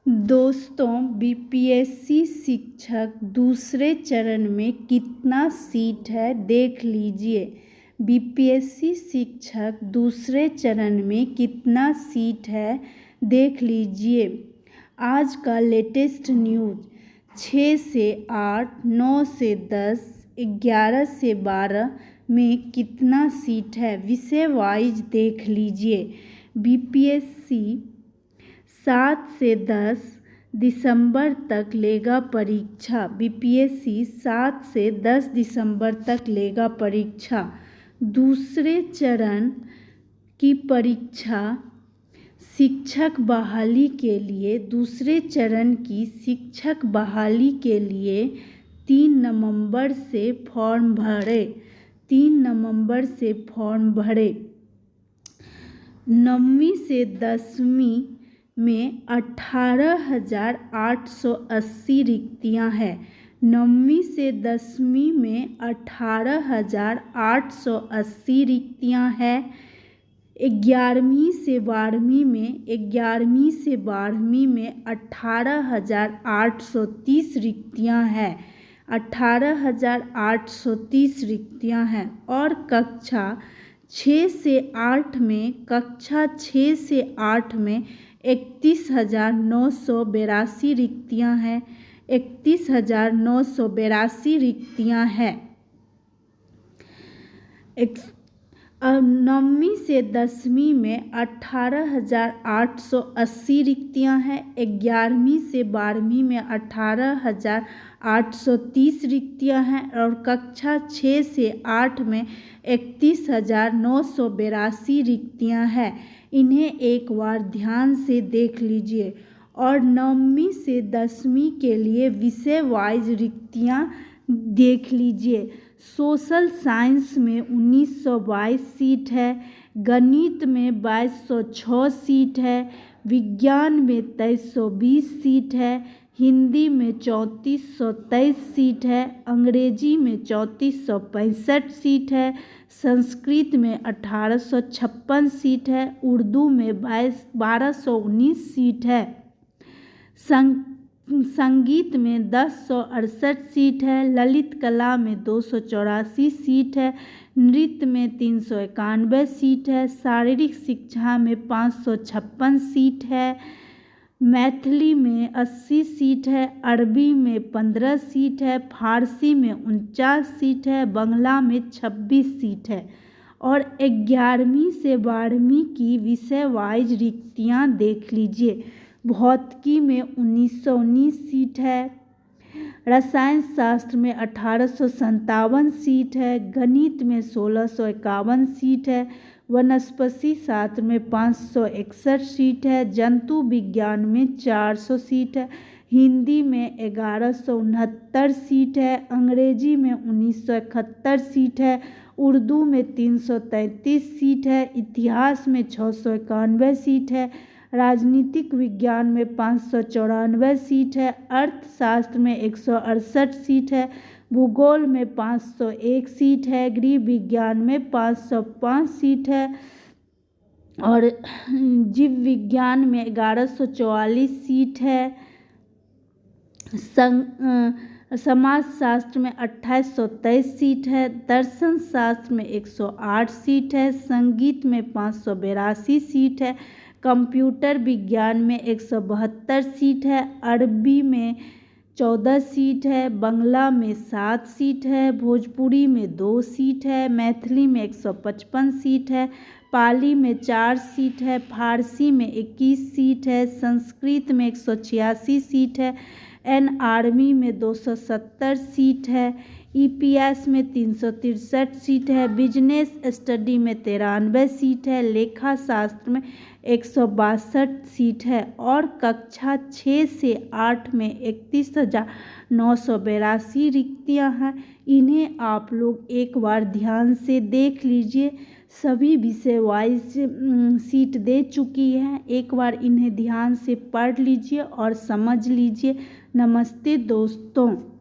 दोस्तों, बीपीएससी शिक्षक दूसरे चरण में कितना सीट है देख लीजिए। बीपीएससी शिक्षक दूसरे चरण में कितना सीट है देख लीजिए। आज का लेटेस्ट न्यूज़ 6 से 8, 9 से 10, 11 से 12 में कितना सीट है विषय वाइज देख लीजिए। बीपीएससी 7 से 10 दिसंबर तक लेगा परीक्षा। बीपीएससी 7 से 10 दिसंबर तक लेगा परीक्षा। दूसरे चरण की परीक्षा शिक्षक बहाली के लिए दूसरे चरण की शिक्षक बहाली के लिए 3 नवंबर से फॉर्म भरे। 3 नवंबर से फॉर्म भरे। 9वीं से 10वीं में 18,880 रिक्तियां हैं। 9वीं से 10वीं में 18,880 रिक्तियां हैं। 11वीं से 12वीं में 18,830 रिक्तियां हैं। 18,830 रिक्तियां हैं। और कक्षा 6 से 8 में 31,982 रिक्तियां हैं। 31,982 रिक्तियां हैं। 9वीं से 10वीं में 18,880 रिक्तियां हैं। 11वीं से 12वीं में 18,830 रिक्तियां हैं। और कक्षा 6 से 8 में 31,982 रिक्तियां हैं। इन्हें एक बार ध्यान से देख लीजिए। और 9वीं से 10वीं के लिए विषय वाइज रिक्तियां देख लीजिए। सोशल साइंस में 1922 सीट है। गणित में 2206 सीट है। विज्ञान में 2320 सीट है। हिंदी में 3423 सीट है। अंग्रेजी में 3465 सीट है। संस्कृत में 1856 सीट है। उर्दू में 1219 सीट है। संगीत में 1068 सीट है। ललित कला में 284 सीट है। नृत्य में 391 सीट है। शारीरिक शिक्षा में 556 सीट है। मैथिली में 80 सीट है। अरबी में 15 सीट है। फारसी में 49 सीट है। बांग्ला में 26 सीट है। और 11वीं से 12वीं की विषय वाइज रिक्तियां देख लीजिए। भौतिकी में 1919 सीट है। रसायन शास्त्र में 1857 सीट है। गणित में 1651 सीट है। वनस्पति शास्त्र में 561 सीट है। जंतु विज्ञान में 400 सीट है। हिंदी में 1169 सीट है। अंग्रेजी में 1971 सीट है। उर्दू में 333 सीट है। इतिहास में 691 सीट है। राजनीतिक विज्ञान में 594 सीट है। अर्थशास्त्र में 168 सीट है। भूगोल में 501 सीट है। गृह विज्ञान में 505 सीट है। और जीव विज्ञान में 1144 सीट है। समाज शास्त्र में 2823 सीट है। दर्शन शास्त्र में 108 सीट है। संगीत में 582 सीट है। कंप्यूटर विज्ञान में 172 सीट है। अरबी में 14 सीट है। बांग्ला में 7 सीट है। भोजपुरी में 2 सीट है। मैथिली में 155 सीट है। पाली में 4 सीट है। फारसी में 21 सीट है। संस्कृत में 186 सीट है। एनआरबी में 270 सीट है। ईपीएस में 363 सीट है। बिजनेस स्टडी में 93 सीट है। लेखा शास्त्र में 162 सीट है। और कक्षा 6 से 8 में 31,982 रिक्तियां हैं। इन्हें आप लोग एक बार ध्यान से देख लीजिए। सभी विषय वाइज सीट दे चुकी है। एक बार इन्हें ध्यान से पढ़ लीजिए और समझ लीजिए। नमस्ते दोस्तों।